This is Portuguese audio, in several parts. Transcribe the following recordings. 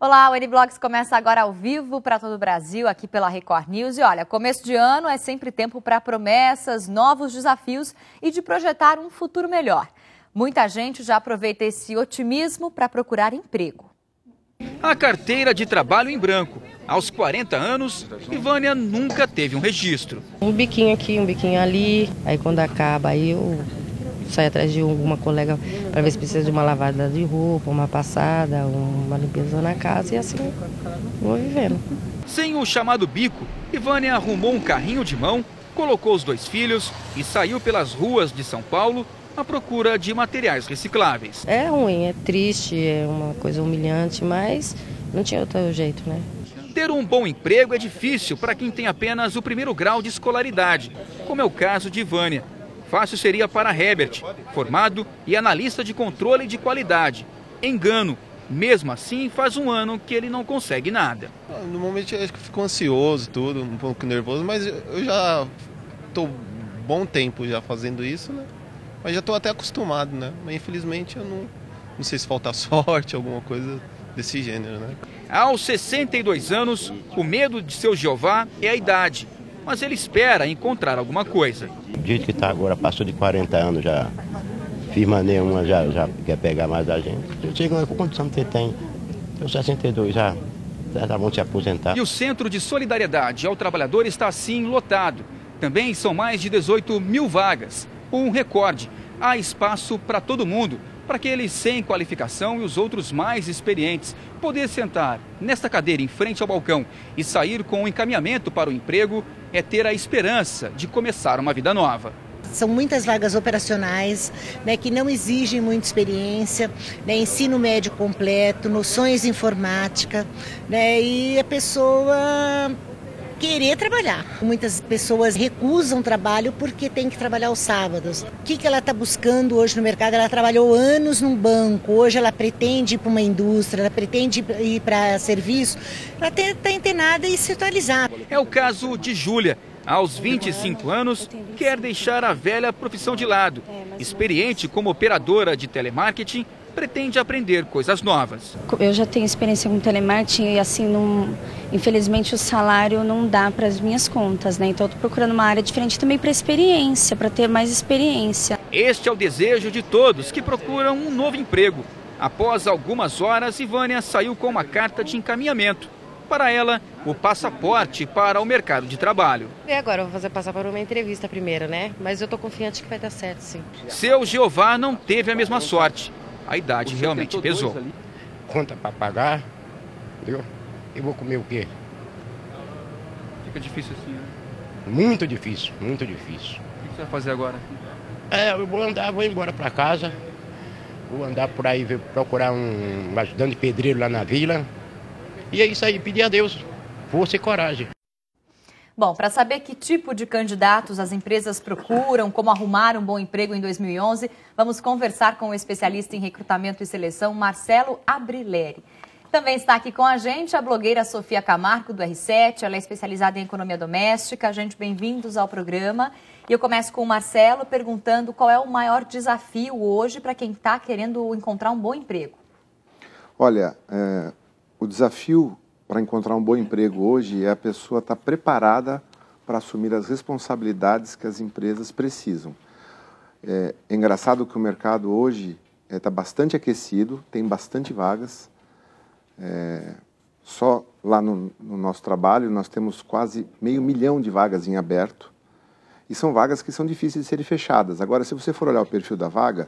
Olá, o N-Blogs começa agora ao vivo para todo o Brasil, aqui pela Record News. E olha, começo de ano é sempre tempo para promessas, novos desafios e de projetar um futuro melhor. Muita gente já aproveita esse otimismo para procurar emprego. A carteira de trabalho em branco. Aos 40 anos, Ivânia nunca teve um registro. Um biquinho aqui, um biquinho ali. Aí quando acaba, aí eu saio atrás de alguma colega para ver se precisa de uma lavada de roupa, uma passada, uma limpeza na casa e assim vou vivendo. Sem o chamado bico, Ivânia arrumou um carrinho de mão, colocou os 2 filhos e saiu pelas ruas de São Paulo à procura de materiais recicláveis. É ruim, é triste, é uma coisa humilhante, mas não tinha outro jeito, né? Ter um bom emprego é difícil para quem tem apenas o 1º grau de escolaridade, como é o caso de Ivânia. Fácil seria para Herbert, formado e analista de controle de qualidade. Engano. Mesmo assim, faz um ano que ele não consegue nada. Normalmente eu acho que fico ansioso, tudo, um pouco nervoso, mas eu já estou bom tempo já fazendo isso, né? Mas já estou até acostumado, né? Mas infelizmente eu não sei se falta sorte, alguma coisa desse gênero, né? Aos 62 anos, o medo de seu Jeová é a idade. Mas ele espera encontrar alguma coisa. O jeito que está agora, passou de 40 anos, já firma nenhuma, já quer pegar mais a gente. Eu sei quantos anos você tem? Eu 62, já vão se aposentar. E o Centro de Solidariedade ao Trabalhador está assim lotado. Também são mais de 18 mil vagas. Um recorde. Há espaço para todo mundo, para aqueles sem qualificação e os outros mais experientes. Poder sentar nesta cadeira em frente ao balcão e sair com um encaminhamento para o emprego é ter a esperança de começar uma vida nova. São muitas vagas operacionais, né, que não exigem muita experiência, né, ensino médio completo, noções de informática, né, e a pessoa querer trabalhar. Muitas pessoas recusam trabalho porque tem que trabalhar aos sábados. O que ela está buscando hoje no mercado? Ela trabalhou anos num banco, hoje ela pretende ir para uma indústria, ela pretende ir para serviço, ela está antenada e se atualizar. É o caso de Júlia. Aos 25 anos, quer deixar a velha profissão de lado. Experiente como operadora de telemarketing, pretende aprender coisas novas. Eu já tenho experiência com telemarketing e assim, infelizmente o salário não dá para as minhas contas, né? Então eu estou procurando uma área diferente também para experiência, para ter mais experiência. Este é o desejo de todos que procuram um novo emprego. Após algumas horas, Ivânia saiu com uma carta de encaminhamento. Para ela, o passaporte para o mercado de trabalho. E agora eu vou passar por uma entrevista primeiro, né? Mas eu estou confiante que vai dar certo, sim. Seu Jeová não teve a mesma sorte. A idade realmente pesou. Conta para pagar, entendeu? Eu vou comer o quê? Fica difícil assim, né? Muito difícil, muito difícil. O que você vai fazer agora? Eu vou embora para casa. Vou andar por aí, procurar um ajudante de pedreiro lá na vila. E é isso aí, pedir a Deus força e coragem. Bom, para saber que tipo de candidatos as empresas procuram, como arrumar um bom emprego em 2011, vamos conversar com o especialista em recrutamento e seleção, Marcelo Abrileri. Também está aqui com a gente a blogueira Sofia Camargo, do R7, ela é especializada em economia doméstica. Gente, bem-vindos ao programa. E eu começo com o Marcelo perguntando qual é o maior desafio hoje para quem está querendo encontrar um bom emprego. Olha, o desafio para encontrar um bom emprego hoje é a pessoa estar preparada para assumir as responsabilidades que as empresas precisam. É engraçado que o mercado hoje está bastante aquecido, tem bastante vagas. Só lá no nosso trabalho nós temos quase 500 mil de vagas em aberto. E são vagas que são difíceis de serem fechadas. Agora, se você for olhar o perfil da vaga,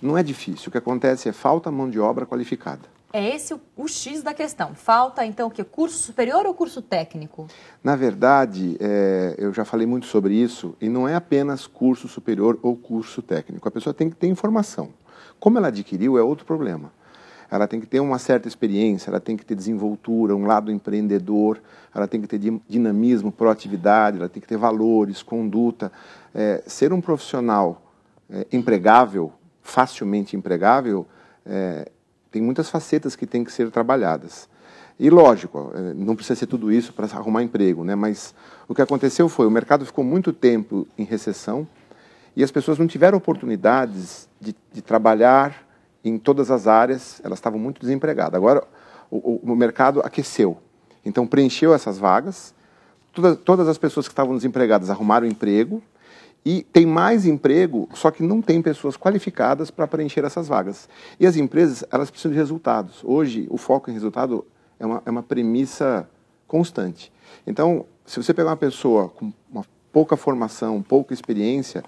não é difícil. O que acontece é falta mão de obra qualificada. É esse o X da questão. Falta, então, o quê? Curso superior ou curso técnico? Na verdade, eu já falei muito sobre isso, e não é apenas curso superior ou curso técnico. A pessoa tem que ter informação. Como ela adquiriu, é outro problema. Ela tem que ter uma certa experiência, ela tem que ter desenvoltura, um lado empreendedor, ela tem que ter dinamismo, proatividade, ela tem que ter valores, conduta. Ser um profissional empregável, facilmente empregável, tem muitas facetas que têm que ser trabalhadas. E lógico, não precisa ser tudo isso para arrumar emprego, né? Mas o que aconteceu foi, o mercado ficou muito tempo em recessão e as pessoas não tiveram oportunidades de trabalhar em todas as áreas, elas estavam muito desempregadas. Agora, o mercado aqueceu. Então, preencheu essas vagas, todas as pessoas que estavam desempregadas arrumaram emprego, e tem mais emprego, só que não tem pessoas qualificadas para preencher essas vagas. E as empresas, elas precisam de resultados. Hoje, o foco em resultado é uma premissa constante. Então, se você pegar uma pessoa com uma pouca formação, pouca experiência,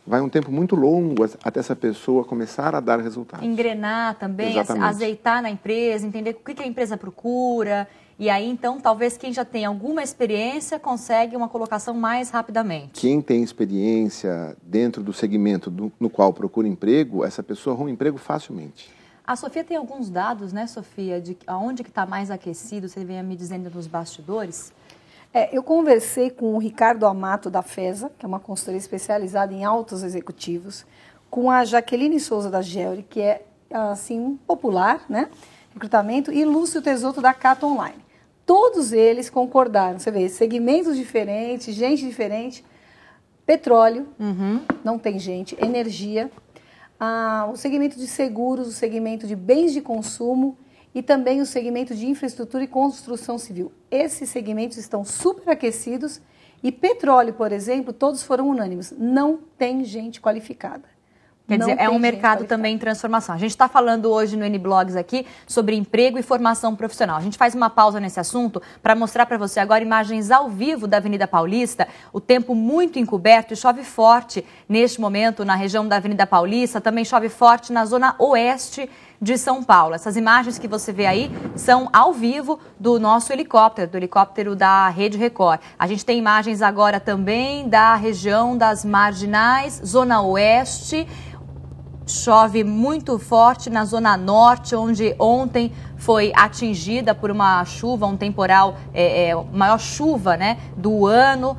vai um tempo muito longo até essa pessoa começar a dar resultados. Engrenar também, Exatamente. azeitar na empresa, entender o que a empresa procura. E aí, então, talvez quem já tem alguma experiência consegue uma colocação mais rapidamente. Quem tem experiência dentro do segmento no qual procura emprego, essa pessoa arruma emprego facilmente. A Sofia tem alguns dados, né, Sofia, de aonde que está mais aquecido, você vem me dizendo nos bastidores? Eu conversei com o Ricardo Amato da FESA, que é uma consultoria especializada em altos executivos, com a Jaqueline Souza da Gelri, que é, assim, popular, né, recrutamento, e Lúcio Tesoto da Cato Online. Todos eles concordaram, você vê, segmentos diferentes, gente diferente, petróleo, não tem gente, energia, o segmento de seguros, o segmento de bens de consumo e também o segmento de infraestrutura e construção civil. Esses segmentos estão superaquecidos e petróleo, por exemplo, todos foram unânimes, não tem gente qualificada. Quer dizer, é um mercado também em transformação. A gente está falando hoje no N-Blogs aqui sobre emprego e formação profissional. A gente faz uma pausa nesse assunto para mostrar para você agora imagens ao vivo da Avenida Paulista. O tempo muito encoberto e chove forte neste momento na região da Avenida Paulista. Também chove forte na zona oeste de São Paulo. Essas imagens que você vê aí são ao vivo do nosso helicóptero, do helicóptero da Rede Record. A gente tem imagens agora também da região das Marginais, zona oeste. Chove muito forte na zona norte, onde ontem foi atingida por uma chuva, um temporal, maior chuva, né, do ano.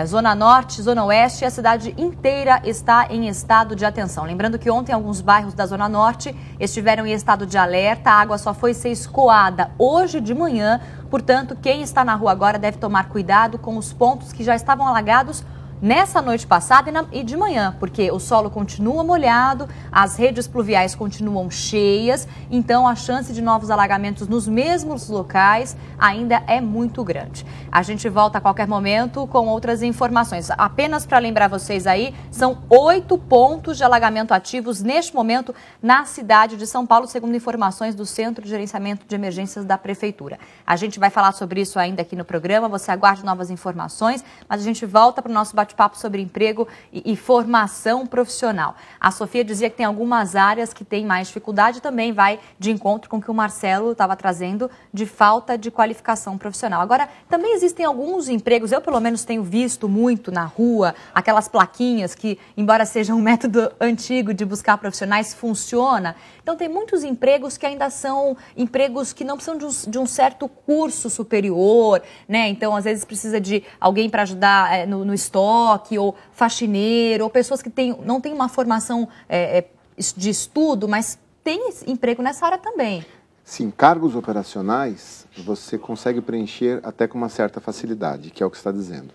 Zona norte, zona oeste, a cidade inteira está em estado de atenção. Lembrando que ontem alguns bairros da zona norte estiveram em estado de alerta, a água só foi ser escoada hoje de manhã. Portanto, quem está na rua agora deve tomar cuidado com os pontos que já estavam alagados nessa noite passada e de manhã, porque o solo continua molhado, as redes pluviais continuam cheias, então a chance de novos alagamentos nos mesmos locais ainda é muito grande. A gente volta a qualquer momento com outras informações. Apenas para lembrar vocês aí, são 8 pontos de alagamento ativos neste momento na cidade de São Paulo, segundo informações do Centro de Gerenciamento de Emergências da Prefeitura. A gente vai falar sobre isso ainda aqui no programa, você aguarde novas informações, mas a gente volta para o nosso bate-papo sobre emprego e formação profissional. A Sofia dizia que tem algumas áreas que têm mais dificuldade, também vai de encontro com o que o Marcelo estava trazendo de falta de qualificação profissional. Agora, também existem alguns empregos, eu pelo menos tenho visto muito na rua, aquelas plaquinhas que, embora seja um método antigo de buscar profissionais, funciona. Então, tem muitos empregos que ainda são empregos que não precisam de um certo curso superior, né? Então, às vezes precisa de alguém para ajudar no estoque, ou faxineiro, ou pessoas que não têm uma formação de estudo, mas tem emprego nessa área também. Sim, cargos operacionais você consegue preencher até com uma certa facilidade, que é o que você está dizendo.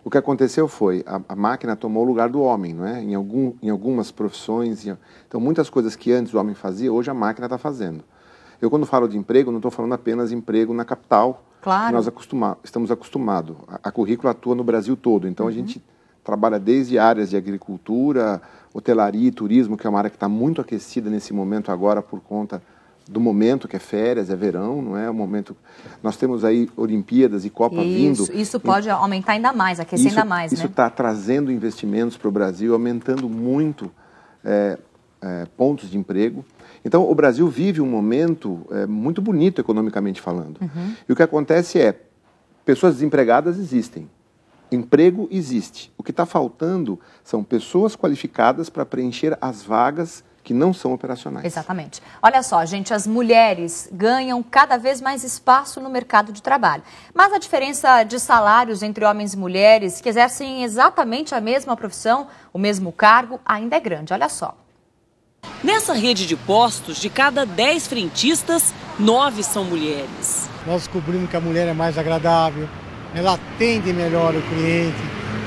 O que aconteceu foi, a máquina tomou o lugar do homem, não é? Em algumas profissões. Então, muitas coisas que antes o homem fazia, hoje a máquina está fazendo. Eu, quando falo de emprego, não estou falando apenas de emprego na capital, claro, que nós estamos acostumados. A Currículo atua no Brasil todo, então a gente trabalha desde áreas de agricultura, hotelaria e turismo, que é uma área que está muito aquecida nesse momento agora por conta do momento que é férias, é verão, não é? O momento. Nós temos aí Olimpíadas e Copa vindo. Isso pode aumentar ainda mais, aquecer ainda mais, Isso está trazendo investimentos para o Brasil, aumentando muito pontos de emprego. Então, o Brasil vive um momento muito bonito economicamente falando. E o que acontece é, pessoas desempregadas existem, emprego existe. O que está faltando são pessoas qualificadas para preencher as vagas que não são operacionais. Exatamente. Olha só, gente, as mulheres ganham cada vez mais espaço no mercado de trabalho. Mas a diferença de salários entre homens e mulheres que exercem exatamente a mesma profissão, o mesmo cargo, ainda é grande. Olha só. Nessa rede de postos, de cada 10 frentistas, 9 são mulheres. Nós descobrimos que a mulher é mais agradável, ela atende melhor o cliente,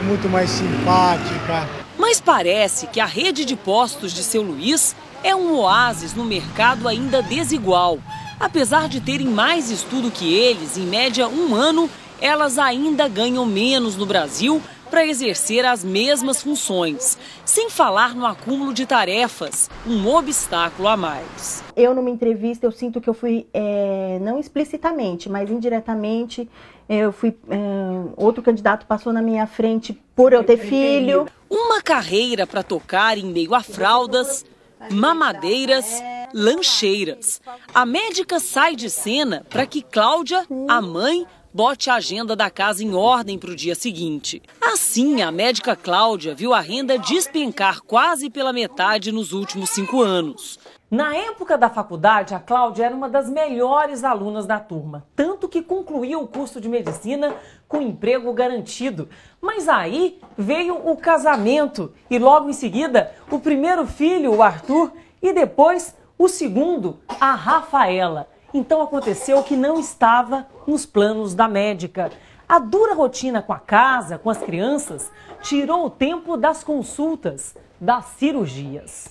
muito mais simpática. Mas parece que a rede de postos de Seu Luís é um oásis no mercado ainda desigual. Apesar de terem mais estudo que eles, em média 1 ano, elas ainda ganham menos no Brasil para exercer as mesmas funções, sem falar no acúmulo de tarefas, um obstáculo a mais. Eu, numa entrevista, eu sinto que eu fui, não explicitamente, mas indiretamente, outro candidato passou na minha frente por eu ter filho. Uma carreira para tocar em meio a fraldas, mamadeiras, lancheiras. A médica sai de cena para que Cláudia, a mãe, bote a agenda da casa em ordem para o dia seguinte. Assim, a médica Cláudia viu a renda despencar quase pela metade nos últimos 5 anos. Na época da faculdade, a Cláudia era uma das melhores alunas da turma, tanto que concluiu o curso de medicina com emprego garantido. Mas aí veio o casamento e logo em seguida o primeiro filho, o Arthur, e depois o segundo, a Rafaela. Então aconteceu o que não estava nos planos da médica. A dura rotina com a casa, com as crianças, tirou o tempo das consultas, das cirurgias.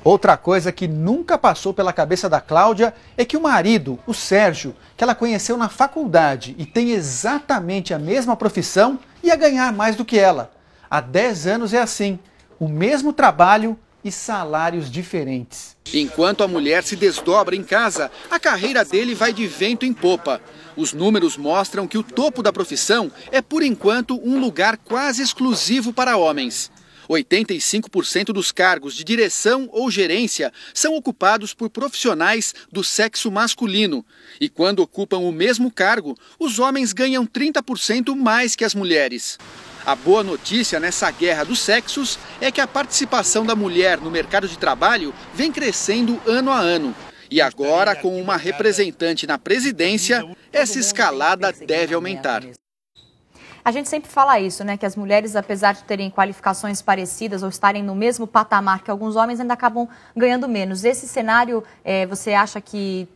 Outra coisa que nunca passou pela cabeça da Cláudia é que o marido, o Sérgio, que ela conheceu na faculdade e tem exatamente a mesma profissão, ia ganhar mais do que ela. Há 10 anos é assim, o mesmo trabalho e salários diferentes. Enquanto a mulher se desdobra em casa, a carreira dele vai de vento em popa. Os números mostram que o topo da profissão é, por enquanto, um lugar quase exclusivo para homens. 85% dos cargos de direção ou gerência são ocupados por profissionais do sexo masculino. E quando ocupam o mesmo cargo, os homens ganham 30% mais que as mulheres. A boa notícia nessa guerra dos sexos é que a participação da mulher no mercado de trabalho vem crescendo ano a ano. E agora, com uma representante na presidência, essa escalada deve aumentar. A gente sempre fala isso, né? Que as mulheres, apesar de terem qualificações parecidas ou estarem no mesmo patamar que alguns homens, ainda acabam ganhando menos. Esse cenário, você acha que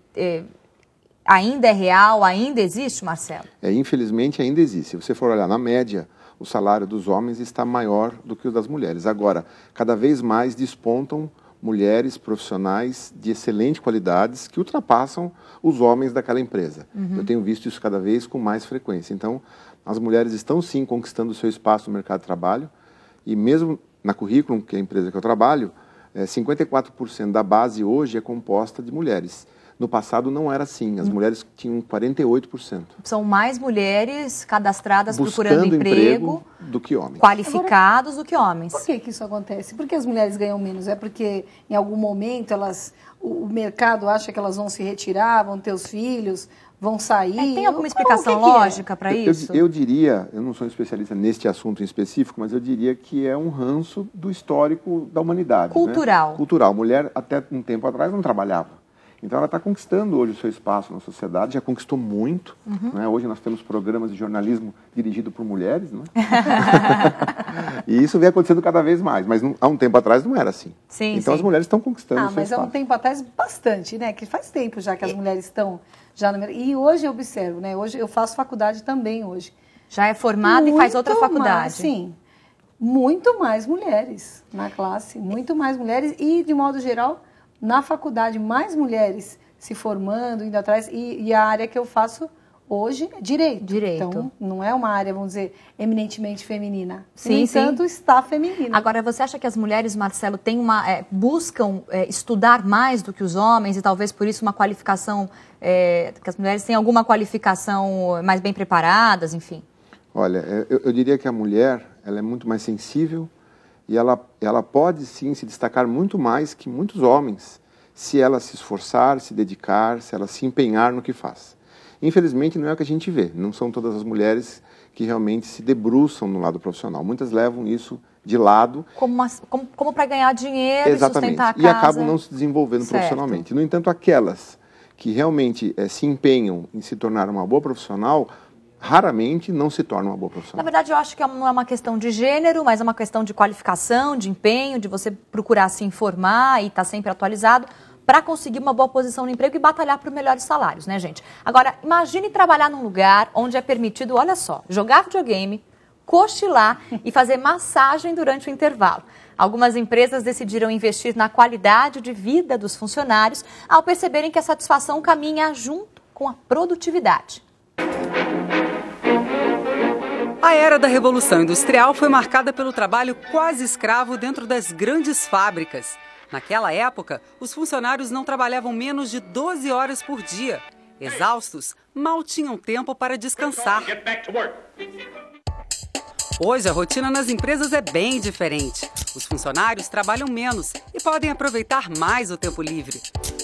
ainda é real, ainda existe, Marcelo? Infelizmente ainda existe. Se você for olhar na média, o salário dos homens está maior do que o das mulheres. Agora, cada vez mais despontam mulheres profissionais de excelente qualidades que ultrapassam os homens daquela empresa. Eu tenho visto isso cada vez com mais frequência. Então, as mulheres estão sim conquistando o seu espaço no mercado de trabalho e mesmo na Curriculum, que é a empresa que eu trabalho, 54% da base hoje é composta de mulheres. No passado não era assim, as mulheres tinham 48%. São mais mulheres cadastradas procurando emprego do que homens. Qualificados do que homens. Por que isso acontece? Por que as mulheres ganham menos? É porque em algum momento o mercado acha que elas vão se retirar, vão ter os filhos, vão sair? Tem alguma explicação lógica para isso? Eu diria, eu não sou especialista neste assunto em específico, mas eu diria que é um ranço do histórico da humanidade. Cultural. Né? Cultural. Mulher, até um tempo atrás, não trabalhava. Então ela está conquistando hoje o seu espaço na sociedade, já conquistou muito. Né? Hoje nós temos programas de jornalismo dirigido por mulheres, né? E isso vem acontecendo cada vez mais, mas há um tempo atrás não era assim. Então as mulheres estão conquistando o seu mas espaço. há um tempo atrás bastante, né? Que faz tempo já que as mulheres estão já no mercado. E hoje eu observo, né? Hoje eu faço faculdade também hoje. Já é formada e faz outra faculdade. Sim, muito mais mulheres na classe, muito mais mulheres e de modo geral na faculdade, mais mulheres se formando, indo atrás, e a área que eu faço hoje é direito. Então, não é uma área, vamos dizer, eminentemente feminina. No entanto, está feminina. Agora, você acha que as mulheres, Marcelo, buscam estudar mais do que os homens e talvez por isso uma qualificação, que as mulheres têm alguma qualificação mais bem preparadas, enfim? Olha, eu diria que a mulher ela é muito mais sensível, e ela pode, sim, se destacar muito mais que muitos homens, se ela se esforçar, se dedicar, se ela se empenhar no que faz. Infelizmente, não é o que a gente vê. Não são todas as mulheres que realmente se debruçam no lado profissional. Muitas levam isso de lado. Como para ganhar dinheiro e sustentar a casa. E acabam não se desenvolvendo profissionalmente. No entanto, aquelas que realmente se empenham em se tornar uma boa profissional, raramente não se torna uma boa profissional. Na verdade, eu acho que não é uma questão de gênero, mas é uma questão de qualificação, de empenho, de você procurar se informar e estar sempre atualizado para conseguir uma boa posição no emprego e batalhar por melhores salários, né, gente? Agora, imagine trabalhar num lugar onde é permitido, olha só, jogar videogame, cochilar e fazer massagem durante o intervalo. Algumas empresas decidiram investir na qualidade de vida dos funcionários ao perceberem que a satisfação caminha junto com a produtividade. A era da Revolução Industrial foi marcada pelo trabalho quase escravo dentro das grandes fábricas. Naquela época, os funcionários não trabalhavam menos de 12 horas por dia. Exaustos, mal tinham tempo para descansar. Hoje, a rotina nas empresas é bem diferente. Os funcionários trabalham menos e podem aproveitar mais o tempo livre.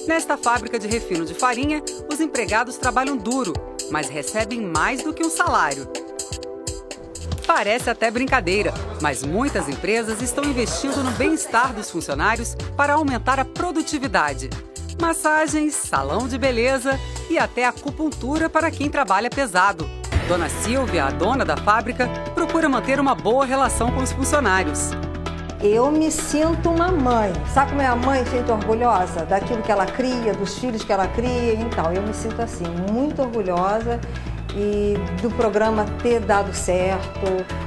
Nesta fábrica de refino de farinha, os empregados trabalham duro, mas recebem mais do que um salário. Parece até brincadeira, mas muitas empresas estão investindo no bem-estar dos funcionários para aumentar a produtividade. Massagens, salão de beleza e até acupuntura para quem trabalha pesado. Dona Silvia, a dona da fábrica, procura manter uma boa relação com os funcionários. Eu me sinto uma mãe. Sabe como é a mãe feita orgulhosa daquilo que ela cria, dos filhos que ela cria? Então, eu me sinto assim, muito orgulhosa e do programa ter dado certo,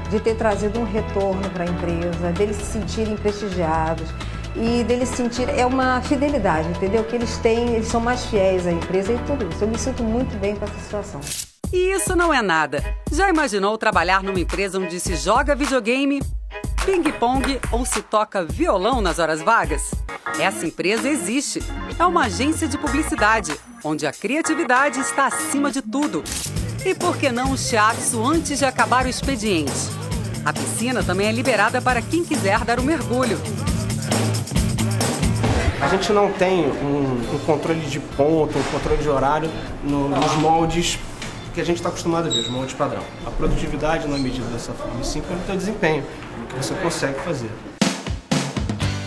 de ter trazido um retorno para a empresa, deles se sentirem prestigiados e deles sentirem, é uma fidelidade, entendeu? Que eles têm, eles são mais fiéis à empresa e tudo isso. Eu me sinto muito bem com essa situação. E isso não é nada. Já imaginou trabalhar numa empresa onde se joga videogame, ping-pong ou se toca violão nas horas vagas? Essa empresa existe. É uma agência de publicidade, onde a criatividade está acima de tudo. E por que não o shiatsu antes de acabar o expediente? A piscina também é liberada para quem quiser dar um mergulho. A gente não tem um controle de ponto, um controle de horário nos moldes que a gente está acostumado a ver, os moldes padrão. A produtividade não é medida dessa forma, e sim pelo teu desempenho, o que você consegue fazer.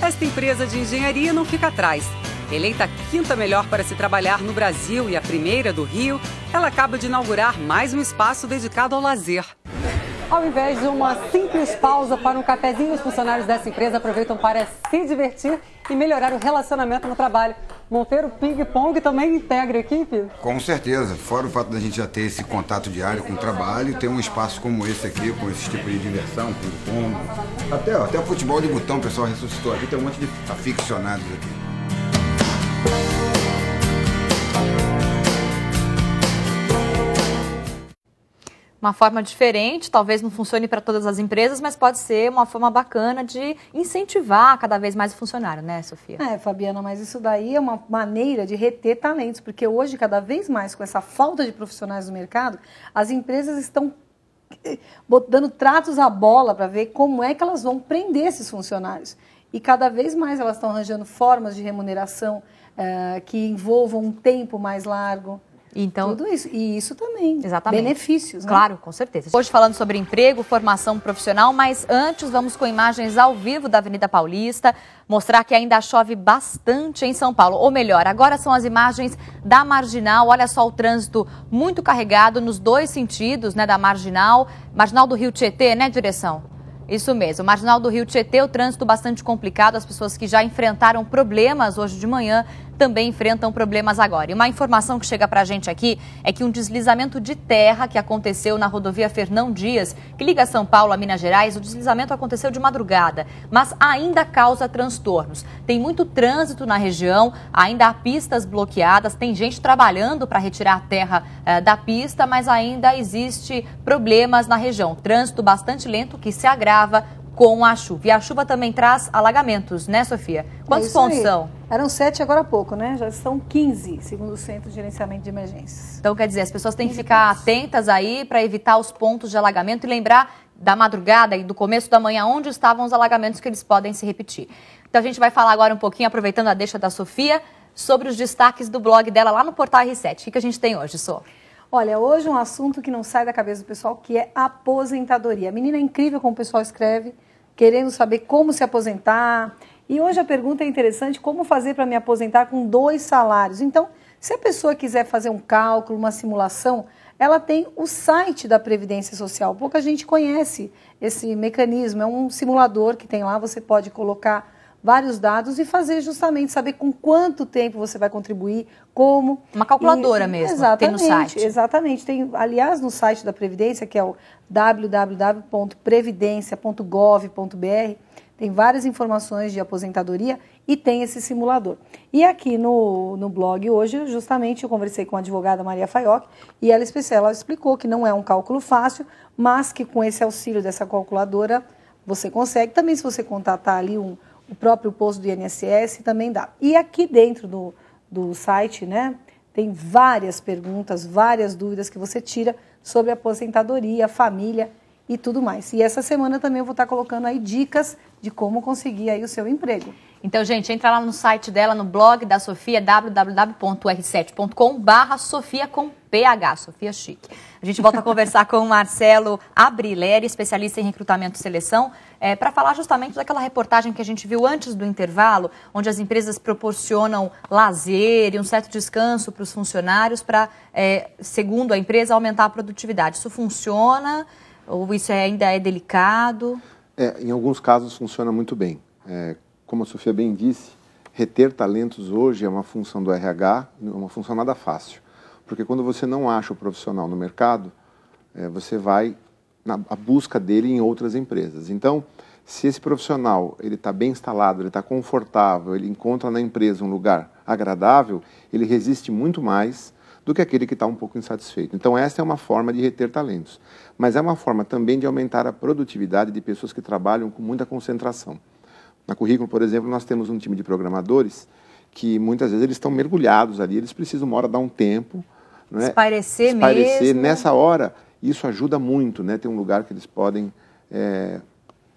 Esta empresa de engenharia não fica atrás. Eleita a quinta melhor para se trabalhar no Brasil e a primeira do Rio, ela acaba de inaugurar mais um espaço dedicado ao lazer. Ao invés de uma simples pausa para um cafezinho, os funcionários dessa empresa aproveitam para se divertir e melhorar o relacionamento no trabalho. Monteiro, ping-pong também integra a equipe? Com certeza. Fora o fato da gente já ter esse contato diário com o trabalho, ter um espaço como esse aqui, com esse tipo de diversão, ping-pong, até o futebol de botão o pessoal ressuscitou aqui, tem um monte de aficionados aqui. Uma forma diferente, talvez não funcione para todas as empresas, mas pode ser uma forma bacana de incentivar cada vez mais o funcionário, né, Sofia? Fabiana, mas isso daí é uma maneira de reter talentos, porque hoje, cada vez mais, com essa falta de profissionais no mercado, as empresas estão dando tratos à bola para ver como é que elas vão prender esses funcionários. E cada vez mais elas estão arranjando formas de remuneração que envolvam um tempo mais largo. Então, tudo isso. E isso também. Exatamente. Benefícios, né? Claro, com certeza. Hoje falando sobre emprego, formação profissional, mas antes vamos com imagens ao vivo da Avenida Paulista, mostrar que ainda chove bastante em São Paulo. Ou melhor, agora são as imagens da Marginal. Olha só o trânsito muito carregado nos dois sentidos, né, da Marginal. Marginal do Rio Tietê, né, direção? Isso mesmo, Marginal do Rio Tietê, o trânsito bastante complicado, as pessoas que já enfrentaram problemas hoje de manhã também enfrentam problemas agora. E uma informação que chega para a gente aqui é que um deslizamento de terra que aconteceu na rodovia Fernão Dias, que liga São Paulo a Minas Gerais, o deslizamento aconteceu de madrugada, mas ainda causa transtornos. Tem muito trânsito na região, ainda há pistas bloqueadas, tem gente trabalhando para retirar a terra da pista, mas ainda existe problemas na região. Trânsito bastante lento que se agrava com a chuva. E a chuva também traz alagamentos, né, Sofia? Quantos pontos são? Eram 7 agora há pouco, né? Já são 15, segundo o Centro de Gerenciamento de Emergências. Então, quer dizer, as pessoas têm que ficar atentas aí para evitar os pontos de alagamento e lembrar da madrugada e do começo da manhã onde estavam os alagamentos, que eles podem se repetir. Então, a gente vai falar agora um pouquinho, aproveitando a deixa da Sofia, sobre os destaques do blog dela lá no Portal R7. O que a gente tem hoje, Sô? Olha, hoje um assunto que não sai da cabeça do pessoal, que é aposentadoria. A menina é incrível como o pessoal escreve, querendo saber como se aposentar. E hoje a pergunta é interessante, como fazer para me aposentar com 2 salários? Então, se a pessoa quiser fazer um cálculo, uma simulação, ela tem o site da Previdência Social. Pouca gente conhece esse mecanismo, é um simulador que tem lá, você pode colocar vários dados e fazer justamente, saber com quanto tempo você vai contribuir, como. Uma calculadora mesmo, exatamente, tem no site. Exatamente. Tem, aliás, no site da Previdência, que é o www.previdencia.gov.br, tem várias informações de aposentadoria e tem esse simulador. E aqui no blog hoje, justamente, eu conversei com a advogada Maria Faioc e ela explicou que não é um cálculo fácil, mas que com esse auxílio dessa calculadora você consegue. Também se você contatar ali o próprio posto do INSS, também dá. E aqui dentro do site, né, tem várias perguntas, várias dúvidas que você tira sobre a aposentadoria, família e tudo mais. E essa semana também eu vou estar colocando aí dicas de como conseguir aí o seu emprego. Então, gente, entra lá no site dela, no blog da Sofia, www.r7.com/Sofia com PH, Sofia Chique. A gente volta a conversar com o Marcelo Abrileri, especialista em recrutamento e seleção, para falar justamente daquela reportagem que a gente viu antes do intervalo, onde as empresas proporcionam lazer e um certo descanso para os funcionários para, segundo a empresa, aumentar a produtividade. Isso funciona ou isso ainda é delicado? Em alguns casos funciona muito bem. Como a Sofia bem disse, reter talentos hoje é uma função do RH, uma função nada fácil. Porque quando você não acha o profissional no mercado, você vai na busca dele em outras empresas. Então, se esse profissional está bem instalado, ele está confortável, ele encontra na empresa um lugar agradável, ele resiste muito mais do que aquele que está um pouco insatisfeito. Então, essa é uma forma de reter talentos. Mas é uma forma também de aumentar a produtividade de pessoas que trabalham com muita concentração. Na Currículo, por exemplo, nós temos um time de programadores que muitas vezes eles estão mergulhados ali, eles precisam uma hora dar um tempo, não é? Espairecer mesmo. Nessa hora, isso ajuda muito, né? Ter um lugar que eles podem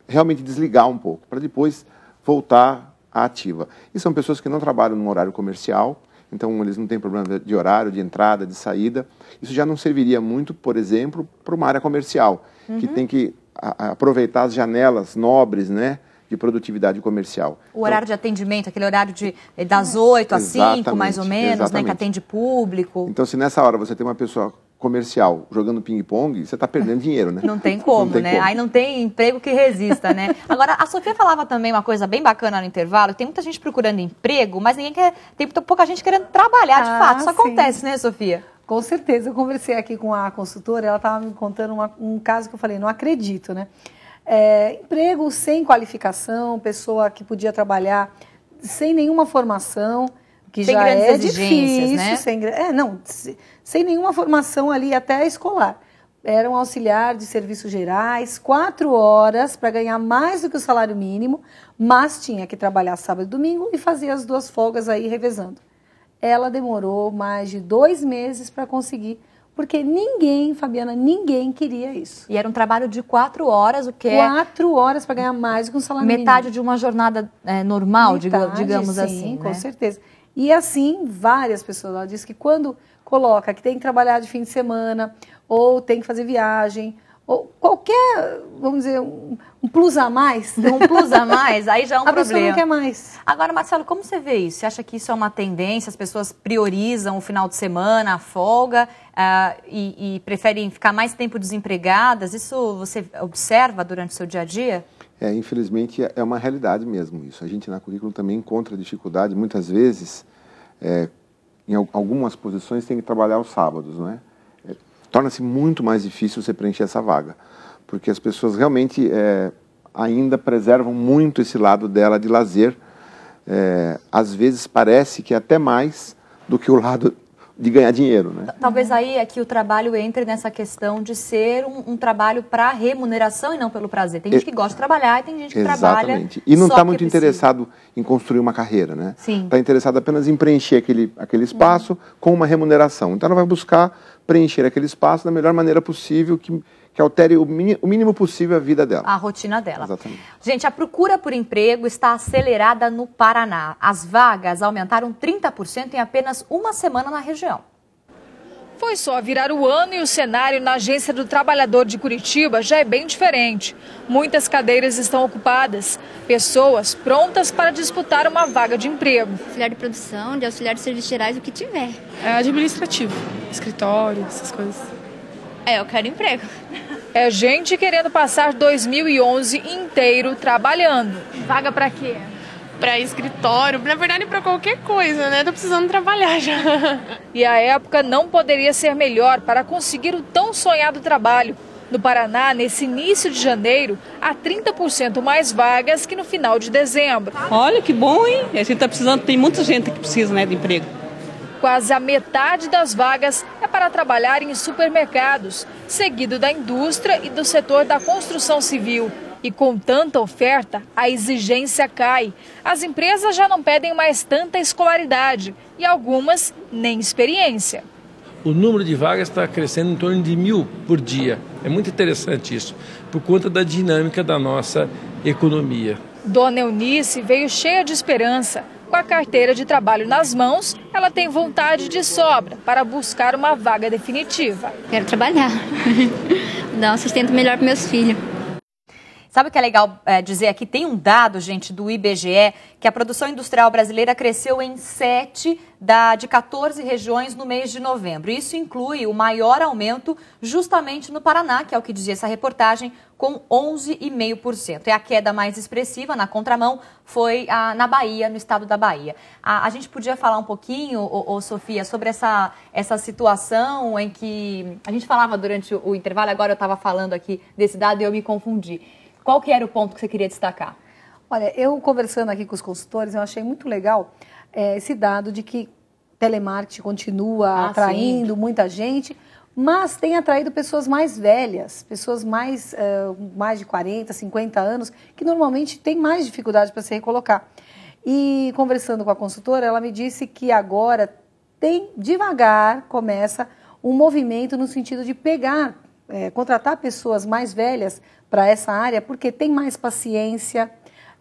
realmente desligar um pouco, para depois voltar à ativa. E são pessoas que não trabalham no horário comercial, então eles não têm problema de horário, de entrada, de saída. Isso já não serviria muito, por exemplo, para uma área comercial, que tem que aproveitar as janelas nobres, né, de produtividade comercial. O horário de atendimento, aquele horário das 8 às 5, mais ou menos, né, que atende público. Então, se nessa hora você tem uma pessoa comercial jogando ping-pong, você está perdendo dinheiro, né? Não tem como, né? Como. Aí não tem emprego que resista, né? Agora, a Sofia falava também uma coisa bem bacana no intervalo, tem muita gente procurando emprego, mas tem pouca gente querendo trabalhar de fato. Isso acontece, né, Sofia? Com certeza. Eu conversei aqui com a consultora, ela estava me contando um caso que eu falei, não acredito, né? Emprego sem qualificação, pessoa que podia trabalhar sem nenhuma formação, que sem já é difícil, né? Sem nenhuma formação ali até escolar. Era um auxiliar de serviços gerais, 4 horas para ganhar mais do que o salário mínimo, mas tinha que trabalhar sábado e domingo e fazia as 2 folgas aí revezando. Ela demorou mais de 2 meses para conseguir, porque ninguém, Fabiana, ninguém queria isso. E era um trabalho de 4 horas, o que 4 horas para ganhar mais do que um salário mínimo. Metade de uma jornada normal, digamos sim, assim, com né? certeza. E assim, várias pessoas, ela diz que quando coloca que tem que trabalhar de fim de semana, ou tem que fazer viagem, ou qualquer, vamos dizer, um plus a mais. Um plus a mais, aí já é um problema. A pessoa não quer mais. Agora, Marcelo, como você vê isso? Você acha que isso é uma tendência? As pessoas priorizam o final de semana, a folga, e preferem ficar mais tempo desempregadas? Isso você observa durante o seu dia a dia? Infelizmente é uma realidade mesmo isso. A gente na Currículo também encontra dificuldade, muitas vezes, em algumas posições tem que trabalhar aos sábados, não é? Torna-se muito mais difícil você preencher essa vaga, porque as pessoas realmente ainda preservam muito esse lado dela de lazer. Às vezes parece que é até mais do que o lado de ganhar dinheiro, né? Talvez aí é que o trabalho entre nessa questão de ser um trabalho para remuneração e não pelo prazer. Tem gente que gosta de trabalhar e tem gente que trabalha. Exatamente. E não está muito interessado em construir uma carreira, né? Sim. Está interessado apenas em preencher aquele espaço com uma remuneração. Então ela vai buscar preencher aquele espaço da melhor maneira possível, que altere o mínimo possível a vida dela. A rotina dela. Exatamente. Gente, a procura por emprego está acelerada no Paraná. As vagas aumentaram 30% em apenas uma semana na região. Foi só virar o ano e o cenário na Agência do Trabalhador de Curitiba já é bem diferente. Muitas cadeiras estão ocupadas, pessoas prontas para disputar uma vaga de emprego. Auxiliar de produção, de auxiliar de serviços gerais, o que tiver. Administrativo, escritório, essas coisas. Eu quero emprego. É gente querendo passar 2011 inteiro trabalhando. Vaga para quê? para escritório, na verdade para qualquer coisa, né? Tô precisando trabalhar já. E a época não poderia ser melhor para conseguir o tão sonhado trabalho. No Paraná, nesse início de janeiro, há 30% mais vagas que no final de dezembro. Olha que bom, hein? A gente está precisando, tem muita gente que precisa, né, de emprego. Quase a metade das vagas é para trabalhar em supermercados, seguido da indústria e do setor da construção civil. E com tanta oferta, a exigência cai. As empresas já não pedem mais tanta escolaridade e algumas nem experiência. O número de vagas está crescendo em torno de 1.000 por dia. É muito interessante isso, por conta da dinâmica da nossa economia. Dona Eunice veio cheia de esperança. Com a carteira de trabalho nas mãos, ela tem vontade de sobra para buscar uma vaga definitiva. Quero trabalhar, dar um sustento melhor para meus filhos. Sabe o que é legal dizer aqui? Tem um dado, gente, do IBGE, que a produção industrial brasileira cresceu em 7 de 14 regiões no mês de novembro. Isso inclui o maior aumento justamente no Paraná, que é o que dizia essa reportagem, com 11,5%. E a queda mais expressiva, na contramão, foi na Bahia, no estado da Bahia. A gente podia falar um pouquinho, Sofia, sobre essa situação em que a gente falava durante o intervalo, agora eu estava falando aqui desse dado e eu me confundi. Qual que era o ponto que você queria destacar? Olha, eu conversando aqui com os consultores, eu achei muito legal esse dado de que telemarketing continua atraindo muita gente, mas tem atraído pessoas mais velhas, pessoas mais de 40, 50 anos, que normalmente têm mais dificuldade para se recolocar. E conversando com a consultora, ela me disse que agora devagar começa um movimento no sentido de contratar pessoas mais velhas para essa área, porque tem mais paciência,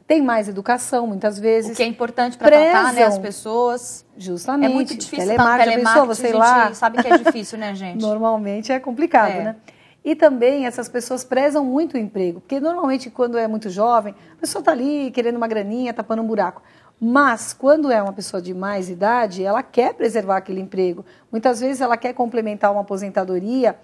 tem mais educação, muitas vezes. O que é importante para tratar, né, as pessoas. Justamente. É muito difícil. Telemarketing, a gente sabe que é difícil, né, gente? Normalmente é complicado, né? E também essas pessoas prezam muito o emprego, porque normalmente quando é muito jovem, a pessoa está ali querendo uma graninha, tapando um buraco. Mas, quando é uma pessoa de mais idade, ela quer preservar aquele emprego. Muitas vezes ela quer complementar uma aposentadoria,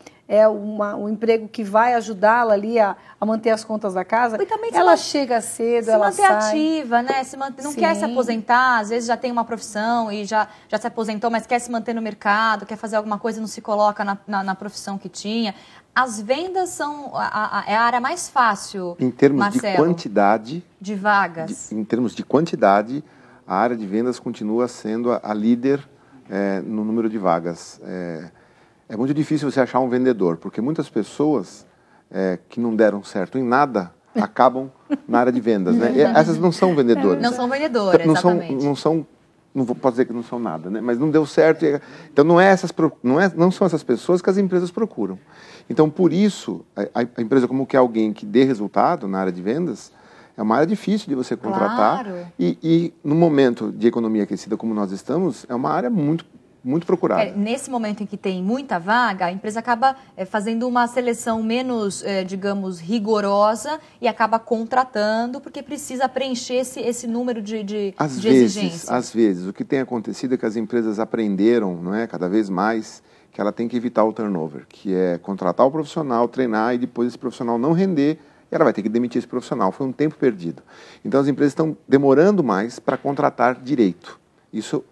um emprego que vai ajudá-la ali a manter as contas da casa. Ela chega cedo, ela sai. Se manter ativa, né? Não quer se aposentar, às vezes já tem uma profissão e já se aposentou, mas quer se manter no mercado, quer fazer alguma coisa e não se coloca na profissão que tinha. As vendas são a área mais fácil, em termos Marcelo, de quantidade de vagas. Em termos de quantidade, a área de vendas continua sendo a líder no número de vagas. É muito difícil você achar um vendedor, porque muitas pessoas que não deram certo em nada acabam na área de vendas, né? Essas não são vendedoras. Não são vendedoras, exatamente. Não posso dizer que não são nada, né? Mas não deu certo. Então não são essas pessoas que as empresas procuram. Então, por isso, a empresa como quer alguém que dê resultado na área de vendas, é uma área difícil de você contratar. Claro. E no momento de economia aquecida como nós estamos, é uma área muito procurada. Nesse momento em que tem muita vaga, a empresa acaba fazendo uma seleção menos, digamos, rigorosa e acaba contratando porque precisa preencher esse número de exigências. Às vezes, o que tem acontecido é que as empresas aprenderam, não é, cada vez mais, que ela tem que evitar o turnover, que é contratar o profissional, treinar e depois esse profissional não render, ela vai ter que demitir esse profissional. Foi um tempo perdido. Então, as empresas estão demorando mais para contratar direito. Isso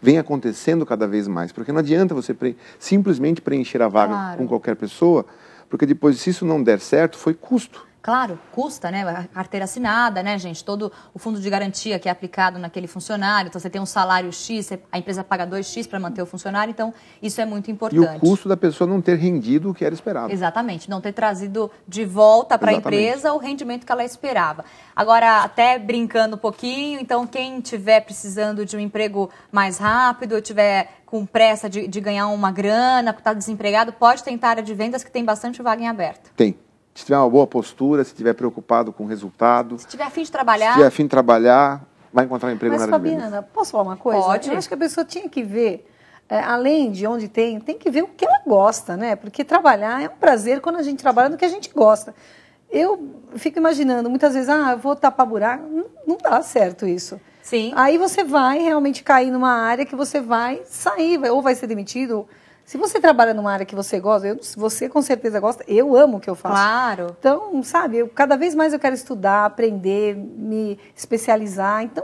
vem acontecendo cada vez mais, porque não adianta você simplesmente preencher a vaga com qualquer pessoa, porque depois, se isso não der certo, foi custo. Claro, custa, né? A carteira assinada, né, gente? Todo o fundo de garantia que é aplicado naquele funcionário. Então, você tem um salário X, a empresa paga 2X para manter o funcionário. Então, isso é muito importante. E o custo da pessoa não ter rendido o que era esperado. Exatamente. Não ter trazido de volta para a empresa o rendimento que ela esperava. Agora, até brincando um pouquinho, então, quem estiver precisando de um emprego mais rápido, ou tiver com pressa de ganhar uma grana, está desempregado, pode tentar a área de vendas, que tem bastante vaga em aberto. Tem. Se tiver uma boa postura, se estiver preocupado com o resultado. Se tiver a fim de trabalhar. Se tiver a fim de trabalhar, vai encontrar um emprego na área de vendas. Fabiana, posso falar uma coisa? Pode. Eu acho que a pessoa tinha que ver, além de onde tem que ver o que ela gosta, né? Porque trabalhar é um prazer quando a gente trabalha no que a gente gosta. Eu fico imaginando, muitas vezes, eu vou tapar buraco. Não dá certo isso. Sim. Aí você vai realmente cair numa área que você vai sair, ou vai ser demitido. Se você trabalha numa área que você gosta, você com certeza gosta, eu amo o que eu faço. Claro. Então, sabe, cada vez mais eu quero estudar, aprender, me especializar. Então,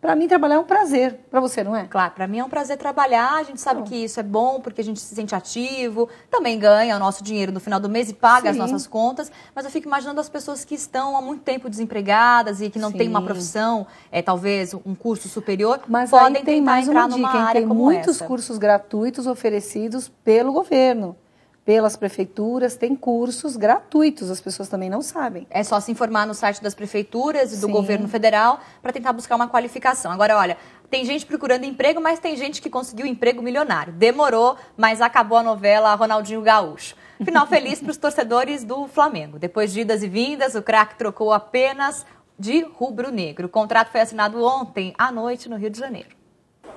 Para mim, trabalhar é um prazer. Para você, não é? Claro, para mim é um prazer trabalhar. A gente sabe que isso é bom porque a gente se sente ativo, também ganha o nosso dinheiro no final do mês e paga as nossas contas. Mas eu fico imaginando as pessoas que estão há muito tempo desempregadas e que não têm uma profissão, talvez um curso superior, mas podem aí tem tentar mais entrar uma numa dica, área tem como muitos essa. cursos gratuitos oferecidos pelo governo. Pelas prefeituras, tem cursos gratuitos, as pessoas também não sabem. É só se informar no site das prefeituras e do governo federal para tentar buscar uma qualificação. Agora, olha, tem gente procurando emprego, mas tem gente que conseguiu emprego milionário. Demorou, mas acabou a novela Ronaldinho Gaúcho. Final feliz para os torcedores do Flamengo. Depois de idas e vindas, o craque trocou apenas de rubro-negro. O contrato foi assinado ontem à noite no Rio de Janeiro.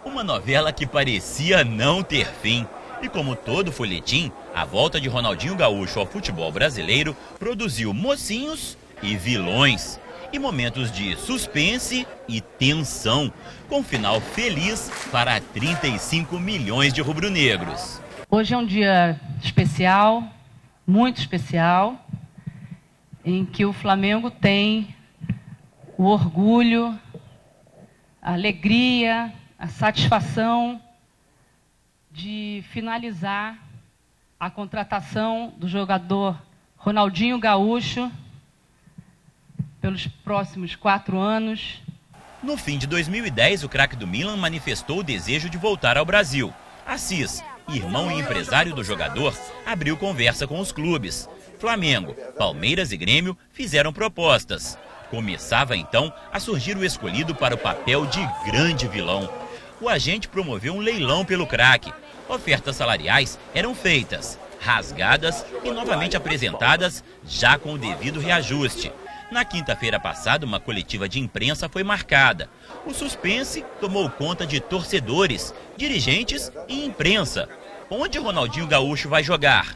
Uma novela que parecia não ter fim. E como todo folhetim, a volta de Ronaldinho Gaúcho ao futebol brasileiro produziu mocinhos e vilões. E momentos de suspense e tensão, com final feliz para 35 milhões de rubro-negros. Hoje é um dia especial, muito especial, em que o Flamengo tem o orgulho, a alegria, a satisfação de finalizar a contratação do jogador Ronaldinho Gaúcho pelos próximos 4 anos. No fim de 2010, o craque do Milan manifestou o desejo de voltar ao Brasil. Assis, irmão e empresário do jogador, abriu conversa com os clubes. Flamengo, Palmeiras e Grêmio fizeram propostas. Começava então a surgir o escolhido para o papel de grande vilão. O agente promoveu um leilão pelo craque. Ofertas salariais eram feitas, rasgadas e novamente apresentadas, já com o devido reajuste. Na quinta-feira passada, uma coletiva de imprensa foi marcada. O suspense tomou conta de torcedores, dirigentes e imprensa. Onde Ronaldinho Gaúcho vai jogar?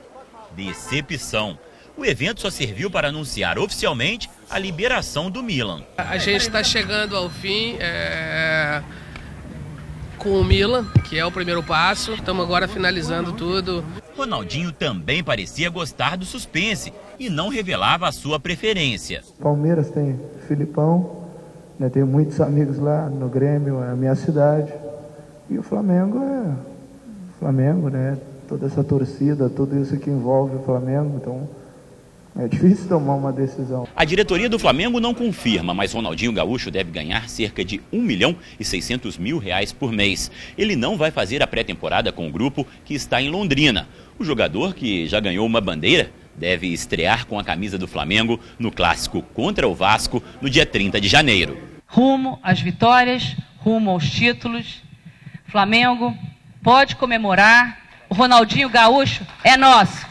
Decepção. O evento só serviu para anunciar oficialmente a liberação do Milan. A gente está chegando ao fim com o Milan, que é o primeiro passo. Estamos agora finalizando tudo. Ronaldinho também parecia gostar do suspense e não revelava a sua preferência. Palmeiras tem Filipão, né, tenho muitos amigos lá no Grêmio, é a minha cidade. E o Flamengo é Flamengo, né? Toda essa torcida, tudo isso que envolve o Flamengo, então é difícil tomar uma decisão. A diretoria do Flamengo não confirma, mas Ronaldinho Gaúcho deve ganhar cerca de R$1.600.000 por mês. Ele não vai fazer a pré-temporada com o grupo que está em Londrina. O jogador, que já ganhou uma bandeira, deve estrear com a camisa do Flamengo no clássico contra o Vasco no dia 30 de janeiro. Rumo às vitórias, rumo aos títulos. Flamengo pode comemorar. O Ronaldinho Gaúcho é nosso.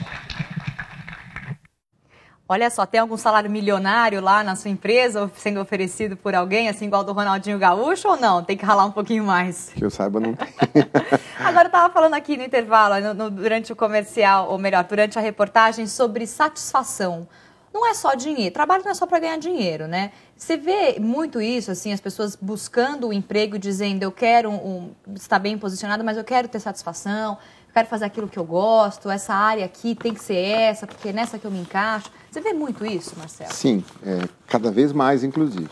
Olha só, tem algum salário milionário lá na sua empresa sendo oferecido por alguém, assim igual do Ronaldinho Gaúcho, ou não? Tem que ralar um pouquinho mais? Que eu saiba, não tem. Agora, eu estava falando aqui no intervalo, durante o comercial, ou melhor, durante a reportagem, sobre satisfação. Não é só dinheiro, trabalho não é só para ganhar dinheiro, né? Você vê muito isso, assim, as pessoas buscando o emprego, dizendo, eu quero estar bem posicionado, mas eu quero ter satisfação, eu quero fazer aquilo que eu gosto, essa área aqui tem que ser essa, porque é nessa que eu me encaixo. Você vê muito isso, Marcelo? Sim, cada vez mais, inclusive.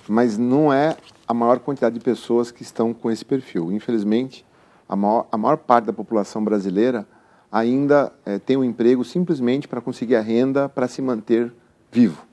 Mas não é a maior quantidade de pessoas que estão com esse perfil. Infelizmente, a maior parte da população brasileira ainda tem um emprego simplesmente para conseguir a renda para se manter vivo.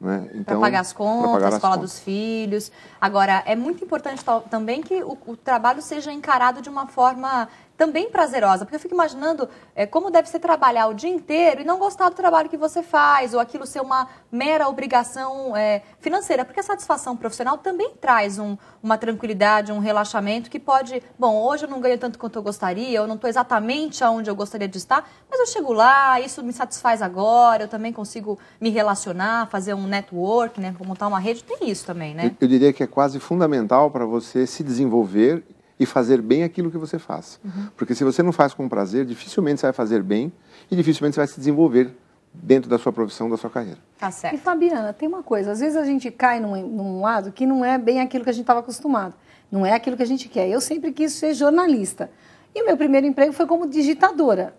Né? Então, para pagar as contas, a escola dos filhos. Agora, é muito importante também que o trabalho seja encarado de uma forma também prazerosa, porque eu fico imaginando como deve ser trabalhar o dia inteiro e não gostar do trabalho que você faz, ou aquilo ser uma mera obrigação financeira, porque a satisfação profissional também traz uma tranquilidade, um relaxamento que pode, bom, hoje eu não ganho tanto quanto eu gostaria, eu não estou exatamente onde eu gostaria de estar, mas eu chego lá, isso me satisfaz agora, eu também consigo me relacionar, fazer um network, né, montar uma rede, tem isso também, né? Eu diria que é quase fundamental para você se desenvolver e fazer bem aquilo que você faz. Uhum. Porque se você não faz com prazer, dificilmente você vai fazer bem e dificilmente você vai se desenvolver dentro da sua profissão, da sua carreira. Tá certo. E Fabiana, tem uma coisa, às vezes a gente cai num lado que não é bem aquilo que a gente estava acostumado, não é aquilo que a gente quer. Eu sempre quis ser jornalista e o meu primeiro emprego foi como digitadora.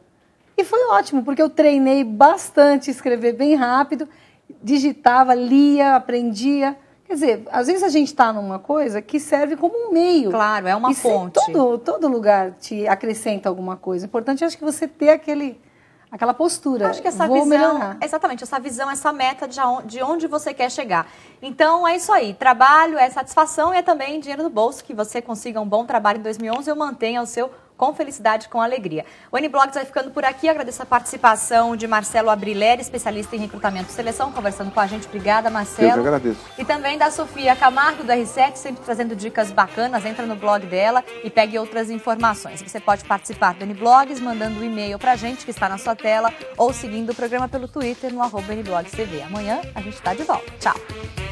E foi ótimo, porque eu treinei bastante, escrever bem rápido, digitava, lia, aprendia. Quer dizer, às vezes a gente está numa coisa que serve como um meio. Claro, é uma fonte. Todo lugar te acrescenta alguma coisa. O importante, acho que você ter aquela postura. Acho que essa Vou visão, melhorar. exatamente, essa visão, essa meta de onde você quer chegar. Então é isso aí, trabalho é satisfação e é também dinheiro no bolso, que você consiga um bom trabalho em 2011 ou mantenha o seu com felicidade, com alegria. O N-Blogs vai ficando por aqui, agradeço a participação de Marcelo Abrileri, especialista em recrutamento e seleção, conversando com a gente. Obrigada, Marcelo. Eu que agradeço. E também da Sofia Camargo, do R7, sempre trazendo dicas bacanas. Entra no blog dela e pegue outras informações. Você pode participar do N-Blogs mandando um e-mail pra gente, que está na sua tela, ou seguindo o programa pelo Twitter, no @NBlogsTV. Amanhã a gente está de volta. Tchau.